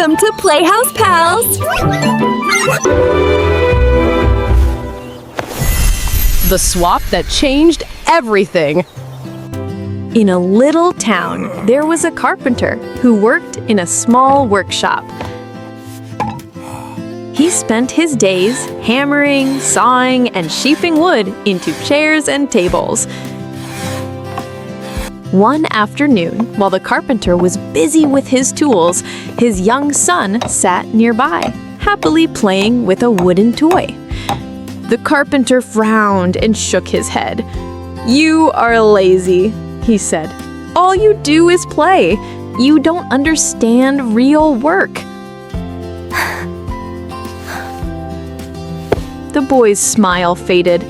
Welcome to Playhouse Pals! The swap that changed everything. In a little town, there was a carpenter who worked in a small workshop. He spent his days hammering, sawing, and sheafing wood into chairs and tables. One afternoon, while the carpenter was busy with his tools, his young son sat nearby, happily playing with a wooden toy. The carpenter frowned and shook his head. "You are lazy," he said. "All you do is play. You don't understand real work." The boy's smile faded.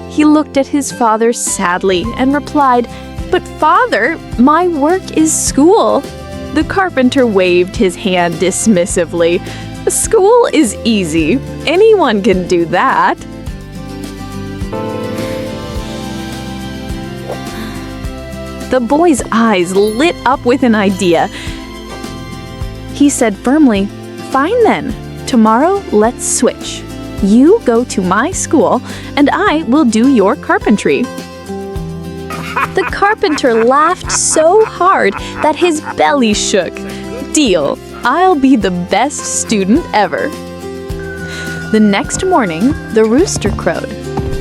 He looked at his father sadly and replied, "But father, my work is school." The carpenter waved his hand dismissively. "School is easy. Anyone can do that." The boy's eyes lit up with an idea. He said firmly, "Fine then. Tomorrow, let's switch. You go to my school, and I will do your carpentry." The carpenter laughed so hard that his belly shook. "Deal. I'll be the best student ever." The next morning, the rooster crowed.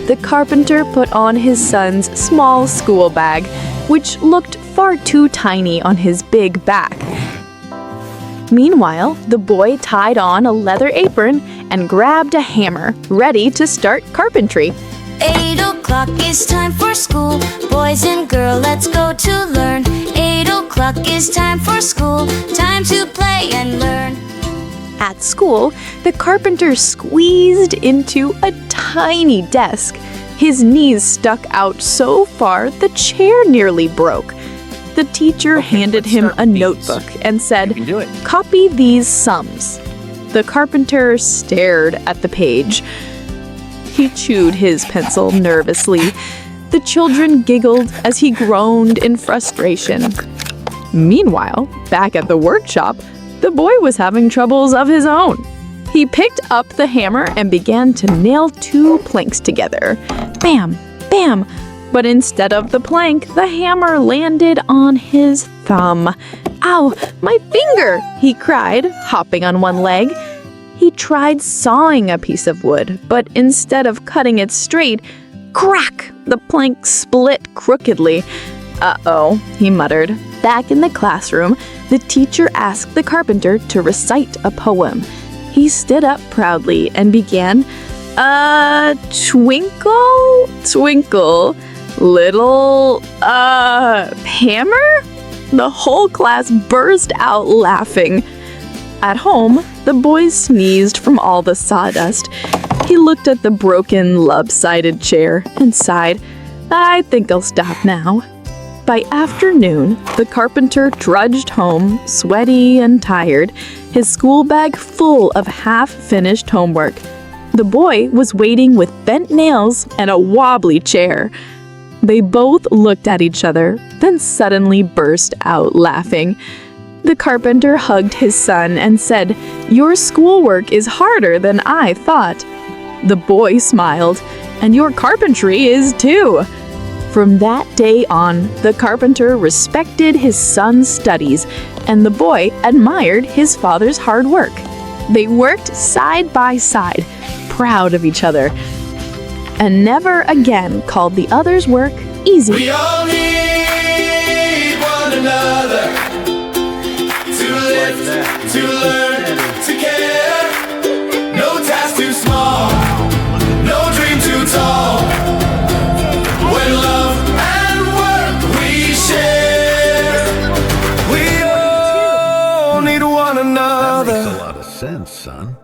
The carpenter put on his son's small school bag, which looked far too tiny on his big back. Meanwhile, the boy tied on a leather apron and grabbed a hammer, ready to start carpentry. 8 o'clock is time for school. Boys and girls, let's go to learn. 8 o'clock is time for school. Time to play and learn. At school, the carpenter squeezed into a tiny desk. His knees stuck out so far the chair nearly broke. The teacher handed him a notebook and said, "Copy these sums." The carpenter stared at the page. He chewed his pencil nervously. The children giggled as he groaned in frustration. Meanwhile, back at the workshop, the boy was having troubles of his own. He picked up the hammer and began to nail 2 planks together. Bam! Bam! But instead of the plank, the hammer landed on his thumb. "Ow, my finger!" he cried, hopping on one leg. He tried sawing a piece of wood, but instead of cutting it straight, crack! The plank split crookedly. "Uh-oh," he muttered. Back in the classroom, the teacher asked the carpenter to recite a poem. He stood up proudly and began, "Twinkle, twinkle, little, hammer?" The whole class burst out laughing. At home, the boy sneezed from all the sawdust. He looked at the broken, lopsided chair and sighed, "I think I'll stop now." By afternoon, the carpenter trudged home, sweaty and tired, his school bag full of half-finished homework. The boy was waiting with bent nails and a wobbly chair. They both looked at each other, then suddenly burst out laughing. The carpenter hugged his son and said, "Your schoolwork is harder than I thought." The boy smiled, "And your carpentry is too." From that day on, the carpenter respected his son's studies, and the boy admired his father's hard work. They worked side by side, proud of each other, and never again called the other's work easy. We all need one another to live, to learn, to care. No task too small, no dream too tall. When love and work we share, we all need one another. That makes a lot of sense, son.